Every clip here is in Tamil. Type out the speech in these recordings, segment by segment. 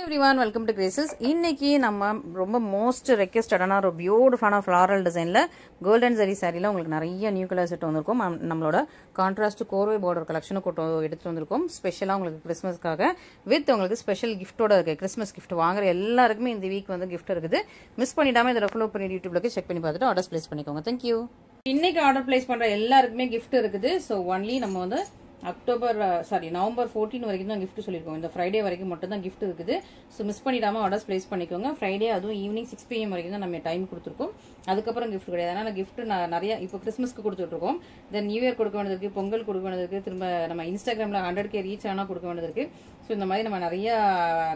everyone, welcome to Graces. இன்னைக்கு நம்ம ரொம்ப மோஸ்ட் ரெக்வெஸ்டடான ஒரு பியூட்டிஃபுல்லான ஃப்ளாரல் டிசைன்ல கோல்டன் ஜரி சாரில உங்களுக்கு நிறைய நியூ கலர் செட் வந்திருக்கும். நம்மளோட கான்ட்ராஸ்ட் கோர்வை பார்டர் கலெக்ஷன் எடுத்து வந்திருக்கோம். ஸ்பெஷலா உங்களுக்கு கிறிஸ்மஸ்க்காக வித் உங்களுக்கு ஸ்பெஷல் கிஃப்டோட இருக்கு. கிறிஸ்மஸ் கிஃப்ட் வாங்குற எல்லாருக்குமே இந்த வீக் வந்து கிஃப்ட் இருக்குது. மிஸ் பண்ணிடாம இதை ஃபாலோ பண்ணி யூடியூப்ல செக் பண்ணி பார்த்துட்டு ஆர்டர்ஸ் பிளேஸ் பண்ணிக்கோங்க. தேங்க்யூ. இன்னைக்கு ஆர்டர் பிளேஸ் பண்ற எல்லாருக்குமே கிஃப்ட் இருக்குது. ஸோ ஒன்லி நம்ம வந்து நவம்பர் 14 வரைக்கும் தான் கிஃப்ட் சொல்லியிருக்கோம். இந்த ஃப்ரைடே வரைக்கும் மட்டும் தான் கிஃப்ட் இருக்குது. ஸோ மிஸ் பண்ணிடாம ஆர்டர்ஸ் பிளேஸ் பண்ணிக்கோங்க. ஃப்ரைடே அதுவும் ஈவினிங் 6 PM வரைக்கும் தான் நம்ம டைம் கொடுத்துருக்கோம். அதுக்கப்புறம் கிஃப்ட் கிடையாது. அதனால கிஃப்ட் நிறைய இப்போ கிறிஸ்மஸ்க்கு கொடுத்துட்டு இருக்கோம். தென் நியூ இயர் கொடுக்க வேண்டியது இருக்கு, பொங்கல் கொடுக்க வேண்டியது இருக்கு, திரும்ப நம்ம இன்ஸ்டாகிராம்ல 100K ரீச் ஆனால் கொடுக்க வேண்டியது இருக்கு. ஸோ இந்த மாதிரி நம்ம நிறைய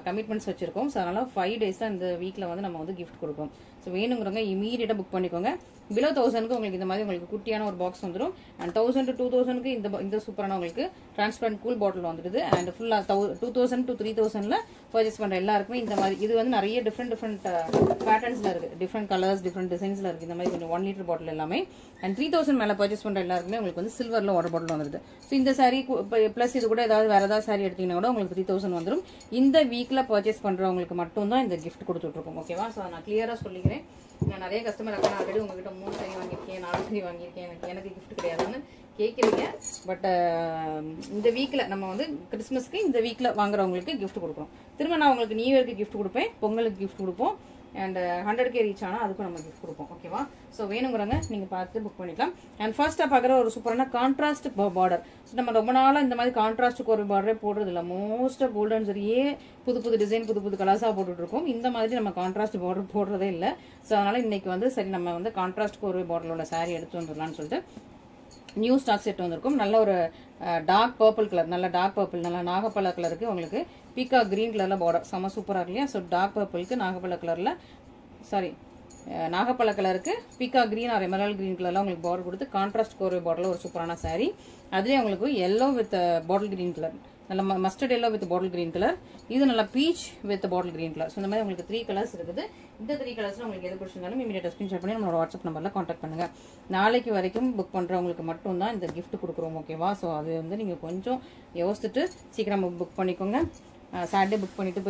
கமிட்மெண்ட்ஸ் வச்சிருக்கோம். ஸோ அதனால 5 days தான் இந்த வீக்ல வந்து நம்ம வந்து கிஃப்ட் கொடுப்போம். ஸோ வேணுங்கிறவங்க இமீடியட்டா புக் பண்ணிக்கோங்க. பிலோ 1000க்கு உங்களுக்கு இந்த மாதிரி உங்களுக்கு குட்டியான ஒரு பாக்ஸ் வந்துடும். அண்ட் 1000 to 2000க்கு இந்த சூப்பரான உங்களுக்கு டிரான்ஸ்பரண்ட் கூல் பாட்டில் வந்துடுது. அண்ட் ஃபுல்லா 2000 to 3000ல பர்ச்சேஸ் பண்ற எல்லாருக்குமே இந்த மாதிரி இது வந்து நிறைய டிஃப்ரெண்ட் பேட்டர்ன்ஸ்ல இருக்கு, டிஃப்ரெண்ட் கலர்ஸ், டிஃப்ரெண்ட் டிசைன்ஸ்ல இருக்கு. இந்த மாதிரி கொஞ்சம் 1 liter பாட்டில் எல்லாமே. அண்ட் 3000 மேல பர்ச்சேஸ் பண்ற எல்லாருக்குமே உங்களுக்கு வந்து சில்வர்ல வாட்டர் பாட்டில் வந்துருது. ஸோ இந்த சாரி பிளஸ் இது கூட ஏதாவது வேற ஏதாவது சாரி எடுத்தீங்கன்னா கூட உங்களுக்கு 3000 வந்துடும். இந்த வீக்ல பர்ச்சேஸ் பண்றவங்களுக்கு மட்டும் தான் இந்த கிஃப்ட் கொடுத்துட்டு இருக்கோம். ஓகேவா? ஸோ நான் கிளியரா சொல்லிக்கிறேன். நான் நிறைய கஸ்டமர் ஆல்ரெடி உங்ககிட்ட 3 சாரி வாங்கியிருக்கேன், 4 சாரி வாங்கியிருக்கேன், எனக்கு கிஃப்ட் கிடையாதுன்னு கேட்குறீங்க. பட் இந்த வீக்ல நம்ம வந்து கிறிஸ்மஸ்க்கு இந்த வீக்ல வாங்குறவங்களுக்கு கிஃப்ட் கொடுக்குறோம். திரும்ப நான் உங்களுக்கு நியூ இயர்க்கு கிஃப்ட் கொடுப்பேன், பொங்கலுக்கு கிஃப்ட் கொடுப்போம், அண்ட் 100K ரீச் ஆனால் அதுக்கும் நம்ம கிஃப்ட் கொடுப்போம். ஓகேவா? ஸோ வேணுங்கிறவங்க நீங்க பார்த்து புக் பண்ணிக்கலாம். அண்ட் ஃபர்ஸ்டா பார்க்குற ஒரு சூப்பரான கான்ட்ராஸ்ட் பார்டர். நம்ம ரொம்ப நாளா இந்த மாதிரி கான்ட்ராஸ்ட் ஒரு பார்டரே போடுறது இல்லை. மோஸ்ட் கோல்டன் சரியே புது டிசைன், புது கலர்ஸா போட்டுட்டு இருக்கோம். இந்த மாதிரி நம்ம கான்ட்ராஸ்ட் பார்டர் போடுறதே இல்லை. ஸோ அதனால இன்னைக்கு வந்து சரி நம்ம வந்து கான்ட்ராஸ்ட் ஒரு பார்டர் உள்ள சாரி எடுத்து வந்துடலாம்னு சொல்லிட்டு நியூ ஸ்டாக் செட் வந்திருக்கும். நல்ல ஒரு டார்க் பர்பிள் கலர், நல்ல டார்க் பர்பிள், நல்ல நாகப்பழ கலருக்கு உங்களுக்கு பீக்கா கிரீன் கலர்ல பார்டர் செம சூப்பரா இருக்கு இல்லையா? ஸோ டார்க் பர்பிளுக்கு நாகப்பழ கலருக்கு பீக்கா கிரீன் ஆர் எமரால்ட் கிரீன் கலர்ல உங்களுக்கு பார்டர் கொடுத்து கான்ட்ராஸ்ட் கோர்வை பார்டர்ல ஒரு சூப்பரான சாரி. அதுலேயே உங்களுக்கு yellow with bottle green colour, நல்ல mustard yellow with bottle green colour, இது நல்ல peach with bottle green colour. So இந்த மாதிரி உங்களுக்கு 3 கலர்ஸ் இருக்குது. இந்த 3 கலர்ஸ்ல உங்களுக்கு எது பிடிச்சிருந்தாலும் இமீடியட்டா ஸ்கிரீன்ஷாட் பண்ணி நம்மளோட வாட்ஸ்அப் நம்பர்ல கான்டாக்ட் பண்ணுங்க. நாளைக்கு வரைக்கும் புக் பண்றவங்களுக்கு மட்டும் தான் இந்த கிஃப்ட் கொடுக்குறோம். ஓகேவா? ஸோ அது வந்து நீங்க கொஞ்சம் யோசிச்சுட்டு சீக்கிரம் புக் பண்ணிக்கோங்க. சாட்டர்டே புக் பண்ணிட்டு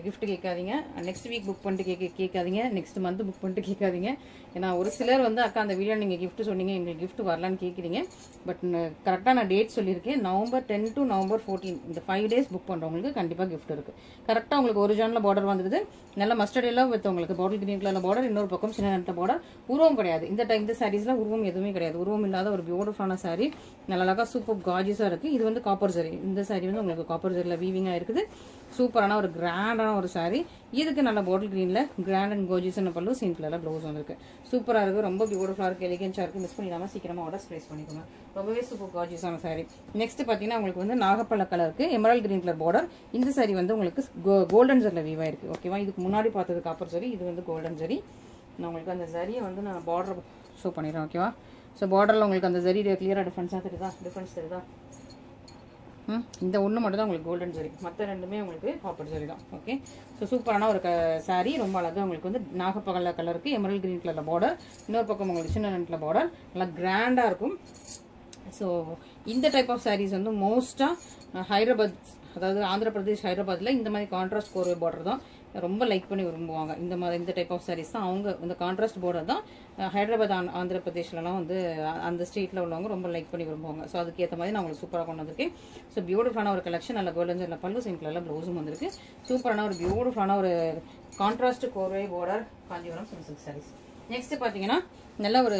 கிஃப்ட் கேட்காதீங்க, நெக்ஸ்ட் வீக் புக் பண்ணிட்டு கேட்காதீங்க, நெக்ஸ்ட் மந்த் புக் பண்ணிட்டு கேட்காதீங்க. ஏன்னா ஒரு சிலர் வந்து அக்கா அந்த வீடியோ நீங்க கிஃப்ட் சொன்னீங்க, எங்களுக்கு கிஃப்ட் வரலான்னு கேட்குறீங்க. பட் கரெக்டாக நான் டேட் சொல்லியிருக்கேன். நவம்பர் 10 to நவம்பர் 14 இந்த 5 days புக் பண்றவங்களுக்கு கண்டிப்பா கிஃப்ட் இருக்கு. கரெக்டாக உங்களுக்கு ஒரிஜினல் பார்டர் வந்துடுது. நல்ல மஸ்டர்ட் எல்லாம் வித் உங்களுக்கு பாட்டில் கிரீன் கலர்ல பார்டர், இன்னொரு பக்கம் சின்ன நெட்ட பார்டர். உருவம் கிடையாது இந்த சாரீஸ்ல, உருவம் எதுவுமே கிடையாது. உருவம் இல்லாத ஒரு பியூட்டிஃபுல்லான சாரி, நல்ல அழகா சூப்பர் கார்ஜியஸா இருக்கு. இது வந்து காப்பர் ஜரி. இந்த சாரி வந்து உங்களுக்கு காப்பர் ஜரியில வீவிங்கா இருக்குது. சூப்பரான ஒரு கிராண்டான ஒரு சாரி. இதுக்கு நல்ல பாட்டில் கிரீன்ல கிராண்ட் அண்ட் கோஜியஸ் பல்லு, சேம் கலர்ல ப்ளவுஸ் வந்திருக்கு. சூப்பரா இருக்கு, ரொம்ப பியூட்டிஃபுல்லா இருக்கு, எலிகன்ஸா இருக்கு. மிஸ் பண்ணிடாம சீக்கிரமா ஆர்டர் பிளேஸ் பண்ணிக்கோங்க. ரொம்பவே சூப்பர் கார்ஜியஸான சாரி. நெக்ஸ்ட் பாத்தீங்கன்னா உங்களுக்கு வந்து நாகப்பழ கலருக்கு எமரால்ட் கிரீன் கலர் பார்டர். இந்த சாரி வந்து உங்களுக்கு கோல்டன் ஜரில வீவா இருக்கு. ஓகேவா? இதுக்கு முன்னாடி பார்த்தது காப்பர் ஜரி, இது வந்து கோல்டன் ஜரி. நான் உங்களுக்கு அந்த ஜரியை வந்து நான் பார்டர் ஷோ பண்ணிடுறேன். ஓகேவா? ஸோ பார்டர்ல உங்களுக்கு அந்த ஜரி கிளியரா டிஃபரன்ஸ் தெரியுதா? இந்த ஒன்று மட்டும் தான் உங்களுக்கு கோல்டன் ஜரி, மற்ற ரெண்டுமே உங்களுக்கு காப்பர் ஜரி தான். ஓகே? ஸோ சூப்பரான ஒரு சாரி, ரொம்ப அழகாக உங்களுக்கு வந்து நாகப்பழ கலருக்கு எமரல்ட் கிரீன் கலர்ல பார்டர், இன்னொரு பக்கம் உங்களுக்கு சின்ன நெட்ல பார்டர், நல்லா கிராண்டா இருக்கும். ஸோ இந்த டைப் ஆஃப் சாரீஸ் வந்து மோஸ்டா ஹைதராபாத், அதாவது ஆந்திர பிரதேஷ் ஹைதராபாத்ல இந்த மாதிரி கான்ட்ராஸ்ட் கோர்வை பார்டர் தான் ரொம்ப லைக் பண்ணி விரும்புவாங்க. இந்த டைப் ஆஃப் சாரீஸ் தான் அவங்க இந்த கான்ட்ராஸ்ட் பார்டர் தான் ஹைதராபாத் ஆந்திர பிரதேஷ்லாம் வந்து அந்த ஸ்டேட்ல உள்ளவங்க ரொம்ப லைக் பண்ணி விரும்புவாங்க. ஸோ அதுக்கு ஏற்ற மாதிரி நான் உங்களுக்கு சூப்பராக கொண்டு வந்திருக்கேன். ஸோ பியூட்டிஃபுல்லான ஒரு கலெக்ஷன், நல்ல கோல்டன் ஜரில பல்லு, சேம் கலர்ல ப்ளவுஸும் வந்திருக்கு. சூப்பரான ஒரு பியூட்டிஃபுல்லான ஒரு கான்ட்ராஸ்ட் கோர்வை border Kanchipuram silk saris. Next பாத்தீங்கன்னா நல்ல ஒரு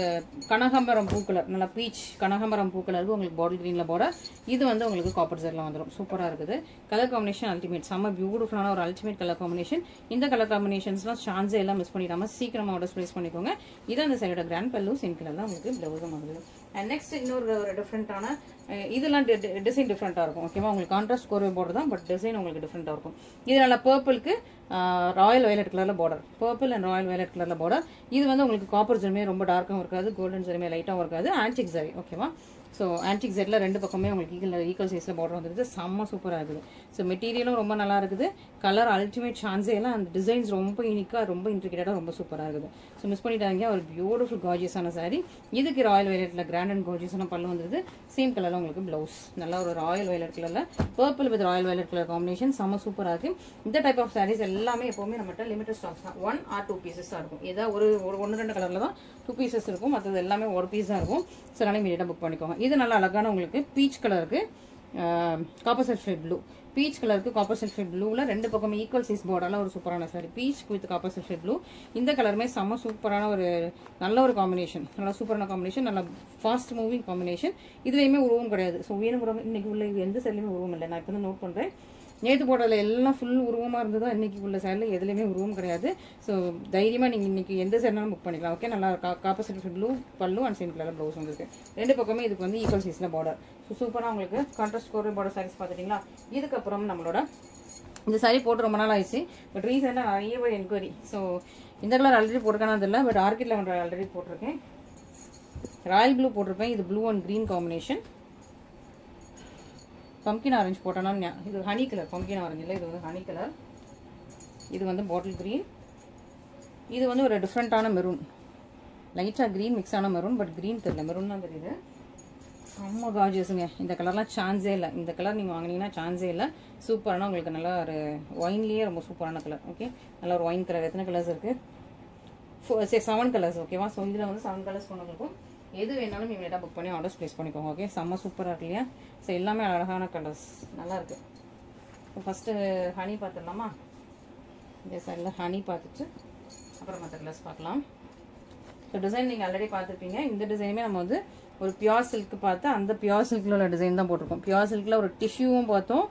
கனகாம்பரம் பூ கலர், நல்ல பீச் கனகாம்பரம் பூ கலருக்கு உங்களுக்கு பாட்டில் கிரீன்ல பார்டர். இது வந்து உங்களுக்கு காப்பர் ஜரில வந்துடும். சூப்பரா இருக்குது. கலர் காம்பினேஷன் அல்டிமேட், செம்ம பியூட்டிஃபுல்லான ஒரு அல்டிமேட் கலர் காம்பினேஷன். இந்த கலர் காம்பினேஷன்ஸ்லாம் சான்ஸே எல்லாம் மிஸ் பண்ணிடாம சீக்கிரமா ஆர்டர் பிளேஸ் பண்ணிக்கோங்க. இது அந்த சைடோட கிராண்ட் பல்லு, சேம் கலர்ல உங்களுக்கு ப்ளவுஸும் வந்துடும். அண்ட் நெக்ஸ்ட் இன்னொரு டிஃப்ரெண்டான, இதெல்லாம் டிசைன் டிஃப்ரெண்டா இருக்கும். ஓகேவா? உங்களுக்கு கான்ட்ராஸ்ட் கோர்வை பார்டர் தான், பட் டிசைன் உங்களுக்கு டிஃப்ரெண்டா இருக்கும். இது நல்ல பர்பிளுக்கு ராயல் வயலட் கலர்ல border, purple and Royal violet கலர்ல பார்டர். இது வந்து உங்களுக்கு காப்பர் ஜரிமே ரொம்ப டார்க்காகவும் இருக்காது, கோல்டன் ஜரிமே லைட்டாகவும் இருக்காது, ஆன்டிக் ஜரி. ஓகேவா? ஸோ ஆன்டிக் செட்டில் ரெண்டு பக்கமே உங்களுக்கு ஈக்குவல் சைஸில் பார்டர் வந்துருது. செம்ம சூப்பராக இருக்குது. ஸோ மெட்டீரியலும் ரொம்ப நல்லா இருக்குது. கலர் அல்டிமேட் சான்ஸே எல்லாம். அந்த டிசைன்ஸ் ரொம்ப யூனிக்காக, ரொம்ப இன்ட்ரிகேட்டாக, ரொம்ப சூப்பராக இருக்குது. ஸோ மிஸ் பண்ணிட்டாங்க. ஒரு பியூட்டிஃபுல் கார்ஜியஸான சாரி. இதுக்கு ராயல் வயலட்டில் கிராண்ட் அண்ட் கார்ஜியஸான பல்லு வந்துருது. சேம் கலரில் உங்களுக்கு ப்ளவுஸ். நல்லா ஒரு ராயல் வயலட் கலரில் purple with Royal violet colour combination செம்ம சூப்பராக இருக்குது. இந்த டைப் ஆஃப் சாரீஸ் எல்லாமே எப்போவுமே நம்மகிட்ட லிமிடெட் ஸ்டாக்ஸ் தான். 1 or 2 பீசஸ் தான் இருக்கும். ஏதாவது ஒரு 1-2 கலரில் தான் 2 பீசஸ் இருக்கும். மற்றது எல்லாமே ஒரு பீஸ் தான் இருக்கும். ஸோ அதனால் இமீடியட்டாக புக் பண்ணிக்கோங்க. இது நல்லா அழகான உங்களுக்கு பீச் கலருக்கு காப்பர் சல்ஃபேட் ப்ளூ. பீச் கலருக்கு காப்பர் சல்ஃபேட் ப்ளூவில் ரெண்டு பக்கமே ஈக்குவல் சைஸ் பார்டர்லாம் ஒரு சூப்பரான sorry. Beach with copper sulphate blue. இந்த கலருமே செம்ம சூப்பரான ஒரு நல்ல ஒரு காம்பினேஷன். நல்லா சூப்பரான காம்பினேஷன். நல்லா ஃபாஸ்ட் மூவிங் காம்பினேஷன். இதுலேயுமே உருவம் கிடையாது. ஸோ வேணுங்கிறவங்க இன்னைக்கு உள்ள எந்த சைட்லையுமே உருவம் இல்லை. நான் இப்போ வந்து நோட் பண்ணுறேன். நேற்று போட்டதில் எல்லாம் ஃபுல் உருவமாக இருந்ததா, இன்றைக்கி உள்ள சேரில் எதுலேயுமே உருவம் கிடையாது. ஸோ தைரியமாக நீங்கள் இன்றைக்கி எந்த சேரினாலும் புக் பண்ணிக்கலாம். ஓகே, நல்லா காப்பர் சல்ஃபேட் ப்ளூ பல்லு அண்ட் சேம் கலர் ப்ளவுஸ் வந்துருக்கு. ரெண்டு பக்கமே இதுக்கு வந்து ஈக்குவல் சைஸில் பார்டர். ஸோ சூப்பராக உங்களுக்கு கான்ட்ராஸ்ட் கோர் பார்டர் சாரீஸ் பார்த்துட்டிங்களா. இதுக்கப்புறம் நம்மளோட இந்த சாரீ போட்டு ரொம்ப நாள் ஆயிடுச்சு. பட் ரீசெண்டாக நிறைய பேர் என்கொயரி. ஸோ இந்த கலர் ஆல்ரெடி போட்டிருக்கானது இல்லை. பட் ஆர்கிட் லெவண்டர் ஆல்ரெடி போட்டிருக்கேன். ராயல் ப்ளூ போட்டிருப்பேன். இது blue and green combination. Pumpkin orange போட்டோன்னா இது ஹனி கலர். பம்கின் ஆரஞ்சு இல்லை, இது வந்து ஹனி கலர். இது வந்து பாட்டில் க்ரீன். இது வந்து ஒரு டிஃப்ரெண்ட்டான மெரூன். லைட்டாக க்ரீன் மிக்ஸ் ஆன மெரூன். பட் க்ரீன் தெரியல, மெரூன் தான் தெரியுது. செம்ம கார்ஜியஸுங்க. இந்த கலர்லாம் சான்ஸே இல்லை. இந்த கலர் நீங்கள் வாங்கினீங்கன்னா சான்ஸே இல்லை. சூப்பரான உங்களுக்கு நல்லா ஒரு ஒயின்லேயே ரொம்ப சூப்பரான கலர். ஓகே, நல்லா ஒரு ஒயின் கலர். எத்தனை கலர்ஸ் இருக்குது? 7 கலர்ஸ். ஓகேவா? ஸோ இதில் வந்து 7 கலர்ஸ் கொண்டு இருக்கும். எது வேணாலும் இமீடியட்டாக புக் பண்ணி ஆர்டர்ஸ் ப்ளேஸ் பண்ணிக்கோங்க. ஓகே, செம்ம சூப்பராக இருக்கு இல்லையா? ஸோ எல்லாமே அழகான கலர்ஸ் நல்லா இருக்குது. ஸோ ஃபஸ்ட்டு ஹனி பார்த்துடலாமா? இந்த சைடில் ஹனி பார்த்துட்டு அப்புறம் மற்ற கலர்ஸ் பார்க்கலாம். ஸோ டிசைன் நீங்கள் ஆல்ரெடி பார்த்துருப்பீங்க. இந்த டிசைனுமே நம்ம வந்து ஒரு பியூர் சில்க்கு பார்த்து அந்த பியூர் சில்கில் உள்ள டிசைன் தான் போட்டிருக்கோம். பியூர் சில்கில் ஒரு டிஷ்யூவும் பார்த்தோம்.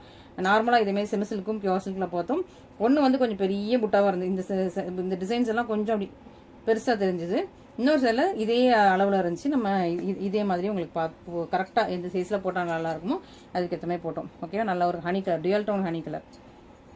நார்மலாக இதேமாதிரி செமி சில்க்கும் பியூர் சில்கில் பார்த்தோம். ஒன்று வந்து கொஞ்சம் பெரிய புட்டாவாக இருந்தது. இந்த டிசைன்ஸ் எல்லாம் கொஞ்சம் அப்படி பெருசாக தெரிஞ்சுது. இன்னொரு சில இதே அளவில் இருந்துச்சு. நம்ம இதே மாதிரி உங்களுக்கு கரெக்டாக எந்த சைஸில் போட்டால் நல்லா இருக்குமோ அதுக்கு ஏற்ற மாதிரி போட்டோம். ஓகேவா? நல்ல ஒரு honey colour, dual tone honey colour.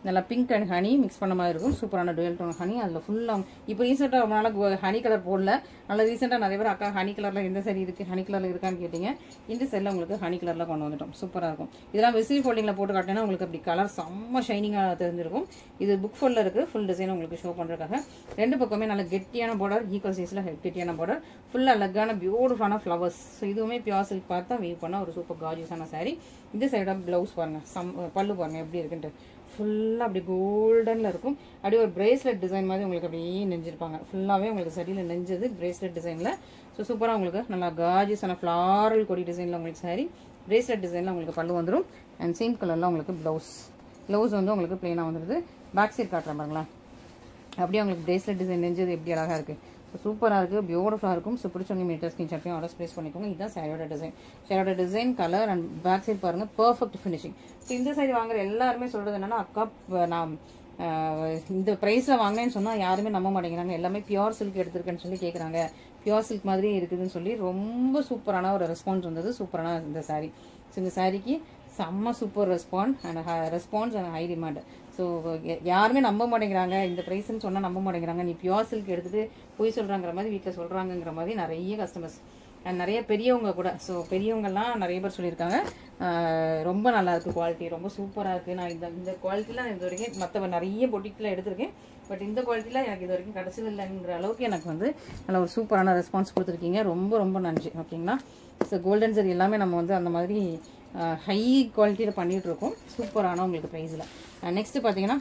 நல்லா பிங்க் அண்ட் ஹனி மிக்ஸ் பண்ண மாதிரி இருக்கும். சூப்பரான டுயல் டோன் ஹனி. அதில் ஃபுல்லாக இப்போ ரீசெண்டாக ரொம்ப நாளாக ஹனி கலர் போடல. நல்லா ரீசெண்டாக நிறைய பேர் அக்கா ஹனி கலரில் எந்த சரி இருக்குது, ஹனி கலரில் இருக்கான்னு கேட்டிங்க. இந்த சைடில் உங்களுக்கு ஹனி கலரில் கொண்டு வந்துட்டோம். சூப்பராக இருக்கும். இதெல்லாம் விசிறி ஃபோல்டிங்கில் போட்டு காட்டினா உங்களுக்கு அப்படி கலர் செம்ம ஷைனிங்காக தெரிஞ்சிருக்கும். இது புக் ஃபுல்லில் இருக்குது. ஃபுல் டிசைன் உங்களுக்கு ஷோ பண்ணுறதுக்காக. ரெண்டு பக்கமே நல்ல கெட்டியான பார்டர், ஈக்குவல் சைஸில் கெட்டியான பார்டர், ஃபுல்லாக அழகான பியூட்டிஃபுல்லான ஃப்ளவர்ஸ். ஸோ இதுவுமே பியூர் சில்க் பார்த்தா வீவ் பண்ண ஒரு சூப்பர் கார்ஜியஸான சாரீ. இந்த சைடாக ப்ளவுஸ் பாருங்கள், பல்லு பாருங்கள் எப்படி இருக்குன்ட்டு. ஃபுல்லாக அப்படி கோல்டனில் இருக்கும். அப்படியே ஒரு பிரேஸ்லெட் டிசைன் மாதிரி உங்களுக்கு அப்படியே நெஞ்சிருப்பாங்க. ஃபுல்லாகவே உங்களுக்கு சரியில் நெஞ்சது பிரேஸ்லெட் டிசைனில். ஸோ சூப்பராக உங்களுக்கு நல்லா கார்ஜியஸான ஃப்ளாரல் கொடி டிசைனில் உங்களுக்கு சாரி. பிரேஸ்லெட் டிசைனில் உங்களுக்கு பல்லு வந்துடும். அண்ட் சேம் கலரில் உங்களுக்கு ப்ளவுஸ் வந்து உங்களுக்கு பிளெயினாக வந்துடுது. பேக் சைட் காட்டுறேன் பாருங்களேன். அப்படியே உங்களுக்கு பிரேஸ்லெட் டிசைன் நெஞ்சது எப்படி அழகாக இருக்குது. ஸோ சூப்பராக இருக்குது, பியூட்டிஃபுல்லாக இருக்கும். ஸோ பிடிச்சவங்க மீட்டர் ஸ்கிரீன் ஷாட்டையும் ஆர்டர்ஸ் ப்ளேஸ் பண்ணிக்கோங்க. இதுதான் சாரியோட டிசைன். சாரியோட design, colour and back side பாருங்கள், பர்ஃபெக்ட் ஃபினிஷிங். ஸோ இந்த சாரி வாங்குற எல்லாருமே சொல்கிறது என்னென்னா, அக்கா நான் இந்த ப்ரைஸில் வாங்கினேன்னு சொன்னால் யாருமே நம்ப மாட்டேங்கிறாங்க. எல்லாமே பியூர் சில்க் எடுத்திருக்கேன்னு சொல்லி கேட்குறாங்க. பியூர் சில்க் மாதிரி இருக்குதுன்னு சொல்லி ரொம்ப சூப்பரான ஒரு ரெஸ்பான்ஸ் வந்தது. சூப்பரான இந்த சாரீ. ஸோ இந்த சாரிக்கு செம்ம super response and high demand. So யாருமே நம்ப மாட்டேங்கிறாங்க. இந்த ப்ரைஸ்ன்னு சொன்னால் நம்ப மாட்டேங்கிறாங்க. நீ பியூர் சில்க் எடுத்துகிட்டு போய் சொல்கிறாங்கிற மாதிரி வீட்டில் சொல்கிறாங்கங்கிற மாதிரி நிறைய கஸ்டமர்ஸ் அண்ட் நிறைய பெரியவங்க கூட. ஸோ பெரியவங்கெல்லாம் நிறைய பேர் சொல்லியிருக்காங்க ரொம்ப நல்லாயிருக்கு, குவாலிட்டி ரொம்ப சூப்பராக இருக்குது. நான் இந்த குவாலிட்டியில் இது வரைக்கும் மற்ற நிறைய பொட்டிக்கில் எடுத்திருக்கேன். பட் இந்த குவாலிட்டியில் எனக்கு இது வரைக்கும் கிடச்சது இல்லைங்கிற அளவுக்கு எனக்கு வந்து நல்ல ஒரு சூப்பரான ரெஸ்பான்ஸ் கொடுத்துருக்கீங்க. ரொம்ப ரொம்ப நன்றி. ஓகேங்களா? ஸோ கோல்டன் சரி எல்லாமே நம்ம வந்து அந்த மாதிரி ஹை குவாலிட்டியில் பண்ணிகிட்ருக்கோம். சூப்பரான உங்களுக்கு ப்ரைஸில். நெக்ஸ்ட்டு பார்த்தீங்கன்னா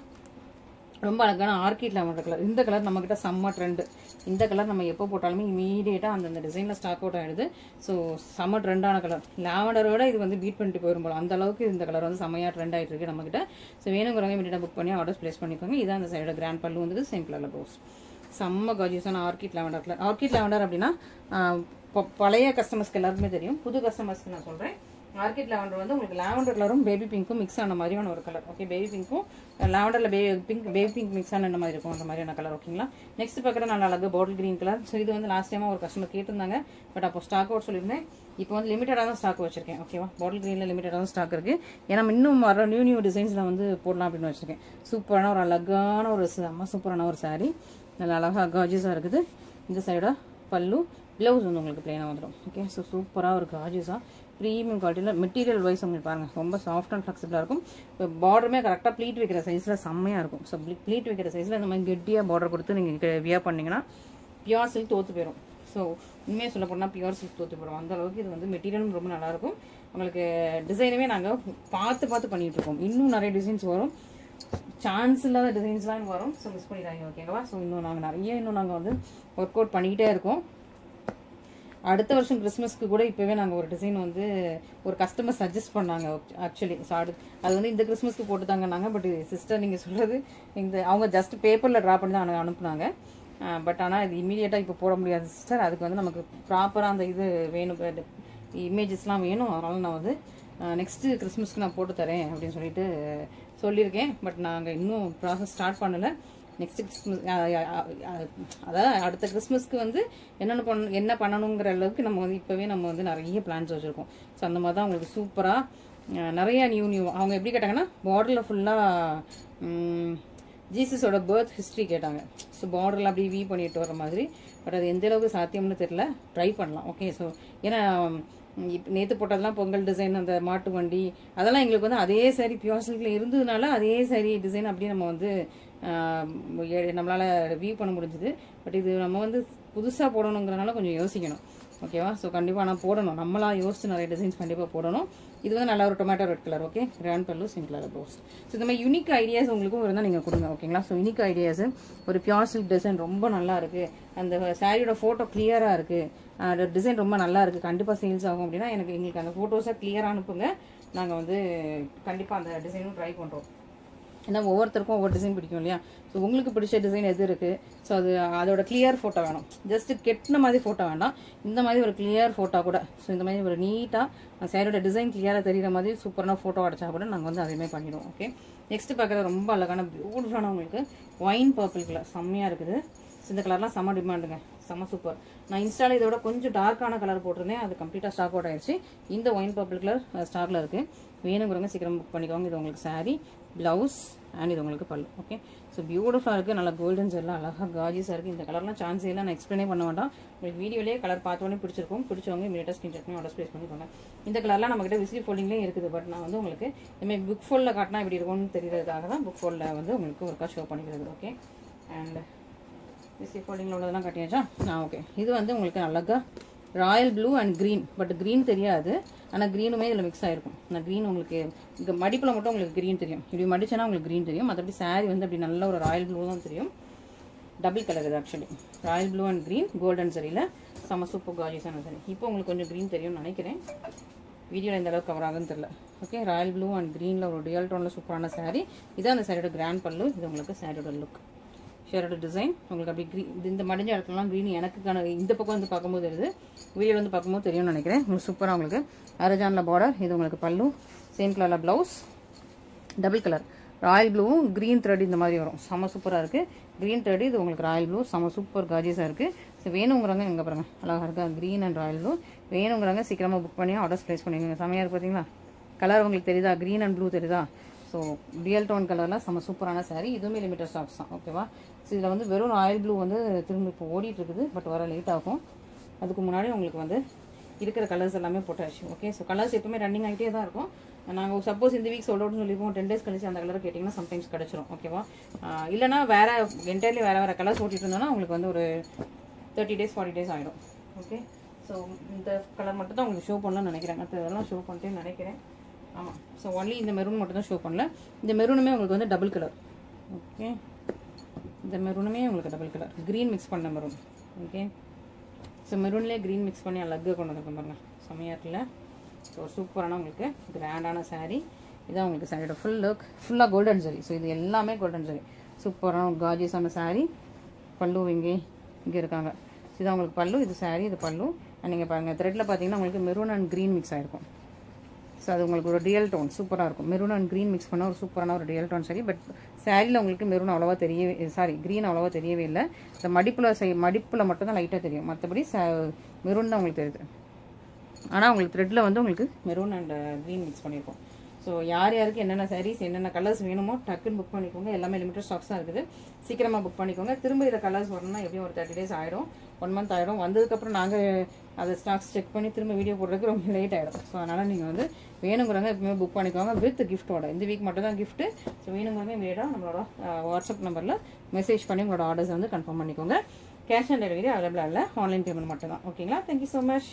ரொம்ப அழகான ஆர்கிட் லாவெண்டர் கலர். இந்த கலர் நம்மக்கிட்ட செம்ம ட்ரெண்டு. இந்த கலர் நம்ம எப்போ போட்டாலுமே இமீடியட்டாக அந்தந்த டிசைனில் ஸ்டாக் அவுட் ஆகிடுது. ஸோ செம்ம ட்ரெண்டான கலர். லாவெண்டரோட இது வந்து பீட் பண்ணிட்டு போயிடும் போல அந்த அளவுக்கு இந்த கலர் வந்து செம்மையாக ட்ரெண்ட் ஆகிட்டு இருக்கு நம்மக்கிட்ட. ஸோ வேணுங்கிறவங்க இமீடியட்டாக புக் பண்ணி ஆர்டர்ஸ் ப்ளேஸ் பண்ணிக்கோங்க. இதான் அந்த சைடோட கிராண்ட் பல்லு வந்து சேம் கலரில் ப்ளவுஸ். செம்ம கார்ஜியஸான orchid lavender colour. Orchid lavender அப்படின்னா பழைய கஸ்டமர்ஸ்க்கு எல்லாருக்குமே தெரியும். புது கஸ்டமர்ஸ்க்கு நான் சொல்கிறேன். ஆர்கிட் லாவெண்டர் வந்து உங்களுக்கு லாவெண்டர் கலரும் பேபி பிங்க்கும் மிக்ஸ் ஆன மாதிரியான ஒரு கலர். ஓகே, பேபி பிங்க்கும் லாவெண்டரில் பேபி பிங்க் மிக்ஸ் ஆன மாதிரி இருக்கும் அந்த மாதிரியான கலர். ஓகேங்களா? நெக்ஸ்ட் பார்க்குற நல்ல அழகு பாட்டில் கிரீன் கலர். ஸோ இது வந்து லாஸ்ட் டைமாக ஒரு கஸ்டமர் கேட்டிருந்தாங்க. பட் அப்போ ஸ்டாக் அவுட் சொல்லியிருந்தேன். இப்போ வந்து லிமிட்டடாக தான் ஸ்டாக் வச்சிருக்கேன். ஓகேவா? பாட்டில் கிரீனில் லிமிட்டடாக தான் ஸ்டாக் இருக்குது. ஏன்னா இன்னும் வர நியூ டிசைன்ஸில் வந்து போடலாம் அப்படின்னு வச்சிருக்கேன். சூப்பரான ஒரு அழகான ஒரு சூப்பரான ஒரு சாரீ. நல்ல அழகாக கார்ஜியஸாக இருக்குது. இந்த சைடாக பல்லு, ப்ளவுஸ் வந்து உங்களுக்கு பிளெயினாக வந்துடும். ஓகே, ஸோ சூப்பராக ஒரு கார்ஜியஸாக ப்ரீமியம் குவாலிட்டியில் மெட்டீரியல் வைஸ் உங்களுக்கு பாருங்கள் ரொம்ப சாஃப்ட் அண்ட் ஃப்ளெக்சிபிளாக இருக்கும். இப்போ பார்டருமே கரெக்டாக ப்ளீட் வைக்கிற சைஸில் செம்மையாக இருக்கும். ஸோ ப்ளீட் வைக்கிற சைஸில் இந்த மாதிரி கெட்டியாக பார்டர் கொடுத்து நீங்கள் வியர் பண்ணிங்கன்னா பியூர் சில்க் தோற்று போயிடும். ஸோ உண்மையாக சொல்ல போனால் பியூர் சில்க் தோற்று போயிடும். அந்த அளவுக்கு இது வந்து மெட்டீரியலும் ரொம்ப நல்லாயிருக்கும். உங்களுக்கு டிசைனுமே நாங்கள் பார்த்து பண்ணிகிட்டு இருக்கோம். இன்னும் நிறைய டிசைன்ஸ் வரும், சான்ஸ் இல்லாத டிசைன்ஸ்லாம் வரும். ஸோ மிஸ் பண்ணிடுறாங்க, ஓகேவா? ஸோ இன்னும் நாங்கள் வந்து ஒர்க் அவுட் பண்ணிக்கிட்டே இருக்கோம். அடுத்த வருஷம் கிறிஸ்மஸ்க்கு கூட இப்போவே நாங்கள் ஒரு டிசைன் வந்து ஒரு கஸ்டமர் சஜஸ்ட் பண்ணாங்க ஆக்சுவலி. ஸோ அது வந்து இந்த கிறிஸ்மஸ்க்கு போட்டு தாங்கன்னாங்க. பட் சிஸ்டர் நீங்கள் சொல்கிறது அவங்க ஜஸ்ட் பேப்பரில் ட்ரா பண்ணி தான் அனுப்புனாங்க. பட் ஆனால் இது இமீடியட்டாக இப்போ போட முடியாது சிஸ்டர். அதுக்கு வந்து நமக்கு ப்ராப்பராக அந்த இது வேணும், இமேஜஸ்லாம் வேணும். அதனால் நான் வந்து நெக்ஸ்ட்டு கிறிஸ்மஸ்க்கு நான் போட்டு தரேன் அப்படின்னு சொல்லியிருக்கேன். பட் நாங்கள் இன்னும் ப்ராசஸ் ஸ்டார்ட் பண்ணலை. நெக்ஸ்ட் கிறிஸ்மஸ் அதாவது அடுத்த கிறிஸ்மஸ்க்கு வந்து என்ன பண்ணணுங்கிற அளவுக்கு நம்ம வந்து இப்போவே நம்ம வந்து நிறைய பிளான்ஸ் வச்சுருக்கோம். ஸோ அந்த மாதிரி தான் உங்களுக்கு சூப்பராக நிறையா நியூ அவங்க எப்படி கேட்டாங்கன்னா பார்டரில் ஃபுல்லாக ஜீசஸோட பர்த் ஹிஸ்ட்ரி கேட்டாங்க. ஸோ பார்டரில் அப்படி வீ பண்ணிட்டு வர மாதிரி. பட் அது எந்த அளவுக்கு சாத்தியம்னு தெரியல, ட்ரை பண்ணலாம். ஓகே. ஸோ ஏன்னா இப்போ நேற்று போட்டதெல்லாம் பொங்கல் டிசைன், அந்த மாட்டு வண்டி, அதெல்லாம் எங்களுக்கு வந்து அதே சாரி பியூர் சில்கில் இருந்ததுனால அதே சாரி டிசைன் அப்படியே நம்ம வந்து நம்மளால் வியூ பண்ண முடிஞ்சுது. பட் இது நம்ம வந்து புதுசாக போடணுங்கிறனால கொஞ்சம் யோசிக்கணும், ஓகேவா? ஸோ கண்டிப்பாக நான் போடணும், நம்மளா யோசிச்சு நிறைய டிசைன்ஸ் கண்டிப்பாக போடணும். இது வந்து நல்ல ஒரு tomato red colour, okay, grand பல்லு, சிங்கிள் கலர் ப்ளவுஸ். ஸோ இந்த மாதிரி யூனிக் ஐடியாஸ் உங்களுக்கும் இருந்தால் நீங்கள் கொடுங்க, ஓகேங்களா? ஸோ யூனிக் ஐடியாஸ், ஒரு பியூர் சில்க் டிசைன் ரொம்ப நல்லா இருக்குது, அந்த சாரியோட ஃபோட்டோ கிளியராக இருக்குது, டிசைன் ரொம்ப நல்லா இருக்குது, கண்டிப்பாக சேல்ஸ் ஆகும் அப்படின்னா எங்களுக்கு அந்த ஃபோட்டோஸை கிளியராக அனுப்புங்க. நாங்கள் வந்து கண்டிப்பாக அந்த டிசைனும் ட்ரை பண்ணுறோம். ஏன்னா ஒவ்வொருத்தருக்கும் ஒவ்வொரு டிசைன் பிடிக்கும் இல்லையா? ஸோ உங்களுக்கு பிடிச்ச டிசைன் எது இருக்குது, ஸோ அதோட கிளியர் ஃபோட்டோ வேணும். ஜஸ்ட் கெட்டின மாதிரி ஃபோட்டோ வேண்டாம், இந்த மாதிரி ஒரு கிளியர் ஃபோட்டோ கூட. ஸோ இந்த மாதிரி ஒரு நீட்டாக சாரியோட டிசைன் கிளியராக தெரிகிற மாதிரி சூப்பரான ஃபோட்டோ அடிச்சா கூட நாங்கள் வந்து அதேமாதிரி பண்ணிவிடுவோம், ஓகே? நெக்ஸ்ட் பார்க்குறது ரொம்ப அழகான பியூட்டிஃபுல்லான உங்களுக்கு ஒயின் பர்பிள் கலர் செம்மையாக இருக்குது. இந்த கலர்லாம் செம்ம டிமாண்டுங்க, செம்ம சூப்பர். நான் இன்ஸ்டாவில் இதோட கொஞ்சம் டார்க்கான கலர் போட்டிருந்தேன், அது கம்ப்ளீட்டாக ஸ்டாக் அவுட் ஆயிடுச்சு. இந்த ஒயின் பர்பிள் கலர் ஸ்டாக்ல இருக்குது, வேணுங்கிறவங்க சீக்கிரம் புக் பண்ணிக்கோங்க. இது உங்களுக்கு சாரீ, ப்ளவுஸ் அண்ட் இது உங்களுக்கு பல்லு, ஓகே? ஸோ பியூட்டிஃபுல்லாக இருக்குது, நல்லா கோல்டன் எல்லாம் அழகாக காஜிஸாக இருக்குது. இந்த கலர்லாம் சான்ஸே இல்லை, நான் எக்ஸ்பிளைனே பண்ண வேண்டாம். உங்களுக்கு வீடியோலேயே கலர் பார்த்தோன்னே பிடிச்சவங்க இமீடியட்டாக ஸ்க்ரீன்ஷாட் பண்ணி ஆர்டர் ப்ளேஸ் பண்ணிக்கோங்க. இந்த கலர்லாம் நம்மகிட்ட விசிட் ஃபோல்டிங்லேயும் இருக்குது. பட் நான் வந்து உங்களுக்கு இனிமேல் புக் ஃபோல்டில் காட்டினா இப்படி இருக்கும்னு தெரியறதுக்காக தான் புக் ஃபோல்டில் வந்து உங்களுக்கு ஒருக்கா ஷோ பண்ணிக்கிறது, ஓகே? அண்ட் விசிட் ஃபோல்டிங்கில் உள்ளதெல்லாம் காட்டியாச்சா? ஓகே. இது வந்து உங்களுக்கு அழகாக Royal blue and green, but green தெரியாது, ஆனால் க்ரீனுமே இதில் மிக்ஸ் ஆகிருக்கும். நான் க்ரீன் உங்களுக்கு இங்கே மடிப்பில் மட்டும் உங்களுக்கு க்ரீன் தெரியும், இப்படி மடிச்சேன்னா உங்களுக்கு க்ரீன் தெரியும். மற்றபடி சாரீ வந்து அப்படி நல்ல ஒரு ராயல் ப்ளூ தான் தெரியும். டபுள் கலர் இது actually, royal blue and green golden சரியில் செம்ம சூப்பர் காஜிஸான சரி. இப்போ உங்களுக்கு கொஞ்சம் க்ரீன் தெரியும்னு நினைக்கிறேன், வீடியோவில் இந்த அளவுக்கு கவர் ஆகுன்னு தெரியல, ஓகே? ராயல் ப்ளூ அண்ட் க்ரீனில் ஒரு ரியல் டோனில் சூப்பரான சாரீ. இதான் அந்த சாரியோட கிராண்ட் பல்லு, இது உங்களுக்கு சாரியோட லுக், ஷேரோட டிசைன். உங்களுக்கு அப்படி இந்த மடிஞ்ச இடத்துலலாம் க்ரீன் எனக்கு இந்த பக்கம் வந்து பார்க்கும்போது தெரியுது, வீடியோவில் வந்து பார்க்கும்போது தெரியும்னு நினைக்கிறேன். உங்களுக்கு சூப்பராக உங்களுக்கு அரஜானில் பார்டர், இது உங்களுக்கு பல்லு, சேம் கலரில் ப்ளவுஸ், டபுள் கலர் ராயல் ப்ளூவும் க்ரீன் த்ரெட் இந்த மாதிரி வரும், செம்ம சூப்பராக இருக்குது. க்ரீன் த்ரெட், இது உங்களுக்கு ராயல் ப்ளூ, செம்ம சூப்பர் காஜிஸாக இருக்குது. ஸோ வேணுங்கிறவங்க எங்கே பாருங்கள் அழகாக இருக்குது, க்ரீன் அண்ட் ராயல் ப்ளூ. வேணுங்கிறவங்க சீக்கிரமாக புக் பண்ணி ஆர்டர்ஸ் ப்ளேஸ் பண்ணிக்கோங்க. செம்மையாக இருக்குது பார்த்தீங்களா? கலர் உங்களுக்கு தெரியுதா? க்ரீன் அண்ட் ப்ளூ தெரியுதா? ஸோ ரியல் டோன் கலரில் செம்ம சூப்பரான சாரீ. இதுவுமே லிமிட்டட் ஸ்டாக்ஸ் தான், ஓகேவா? ஸோ இதில் வந்து வெறும் ராயல் ப்ளூ வந்து திரும்ப இப்போ ஓடிட்டு இருக்குது, பட் வர லேட் ஆகும். அதுக்கு முன்னாடி உங்களுக்கு வந்து இருக்கிற கலர்ஸ் எல்லாமே போட்டாச்சு, ஓகே? ஸோ கலர்ஸ் எப்பவுமே ரன்னிங் ஆகிட்டே தான் இருக்கும். நாங்கள் சப்போஸ் இந்த வீக் சோல்ட் அவுட்னு சொல்லியிருக்கோம், 10 days கழிச்சு அந்த கலர் கேட்டிங்கன்னா சம்டைம்ஸ் கிடச்சிரும், ஓகேவா? இல்லைனா வேறு என்டையர்லி வேறு கலர்ஸ் ஓட்டிட்டு இருந்தோன்னா உங்களுக்கு வந்து ஒரு 30 days 40 days ஆகிடும், ஓகே? ஸோ இந்த கலர் மட்டும் தான் உங்களுக்கு ஷோ பண்ணலாம்னு நினைக்கிறேன், மற்ற இதெல்லாம் ஷோ பண்ணிட்டேன்னு நினைக்கிறேன். ஆமாம். ஸோ ஒன்லி இந்த மெரூன் மட்டும் தான் ஷோ பண்ணல. இந்த மெரூனுமே உங்களுக்கு வந்து டபுள் கலர், ஓகே? இந்த மெரூனுமே உங்களுக்கு டபுள் கலர், க்ரீன் மிக்ஸ் பண்ண மெரூன், ஓகே? ஸோ மெரூன்லேயே க்ரீன் மிக்ஸ் பண்ணி அழகாக கொண்டு வந்துருக்கோம் பாருங்கள், செம்மையாக இருக்குல்ல? ஸோ சூப்பரான உங்களுக்கு கிராண்டான சாரீ. இதான் உங்களுக்கு சாரியோட ஃபுல் லுக், ஃபுல்லாக கோல்டன் சாரீ. ஸோ இது எல்லாமே கோல்டன் சாரீ, சூப்பரான காஜியஸான சாரீ. பல்லு இங்கே இருக்காங்க. இதுதான் உங்களுக்கு பல்லு, இது சாரீ, இது பல்லு. அண்ட் நீங்கள் பாருங்கள் த்ரெட்டில் பார்த்தீங்கன்னா உங்களுக்கு மெரூன் அண்ட் க்ரீன் மிக்ஸ் ஆகிருக்கும். ஸோ அது உங்களுக்கு ஒரு ரியல் டோன் சூப்பராக இருக்கும். மெரூன் அண்ட் க்ரீன் மிக்ஸ் பண்ண ஒரு சூப்பரான ஒரு ரியல் டோன் சாரி. பட் சாரியில் உங்களுக்கு மெரூன் அவ்வளோவா க்ரீன் அவ்வளோவா தெரியவே இல்லை. இந்த மடிப்பில் மட்டும் தான் லைட்டாக தெரியும், மற்றபடி மெரூன் தான் உங்களுக்கு தெரியுது. ஆனால் உங்களுக்கு த்ரெட்டில் வந்து உங்களுக்கு மெரூன் அண்ட் க்ரீன் மிக்ஸ் பண்ணியிருக்கோம். ஸோ ஸோ யார் யாருக்கு என்னென்ன சாரீஸ் என்னென்ன கலர்ஸ் வேணுமோ டக்குன்னு புக் பண்ணிக்கோங்க. எல்லாமே லிமிட்டட் ஸ்டாக்ஸ் தான் இருக்குது. சீக்கிரமாக புக் பண்ணிக்கோங்க. திரும்ப இதில் கலர்ஸ் வரணும்னா எப்படியும் ஒரு 30 days ஆகிடும், 1 month ஆகிடும். வந்ததுக்கப்புறம் நாங்கள் அதை ஸ்டாக்ஸ் செக் பண்ணி திரும்ப வீடியோ போடுறதுக்கு ரொம்ப லேட் ஆகிடும். ஸோ அதனால் நீங்கள் வந்து வேணுங்கிறவங்க எப்பவுமே புக் பண்ணிக்கோங்க வித் கிஃப்ட்டோட. இந்த வீக் மட்டும் தான் கிஃப்ட்டு. ஸோ வேணுங்கிறவங்க இமீடியட்டாக நம்மளோட வாட்ஸ்அப் நம்பரில் மெசேஜ் பண்ணி உங்களோட ஆர்டர்ஸ் வந்து கன்ஃபார்ம் பண்ணிக்கோங்க. கேஷ் ஆன் டெலிவரி அவைலபிளாக இல்லை, ஆன்லைன் பேமெண்ட் மட்டும் தான். ஓகேங்களா? Thank you so much.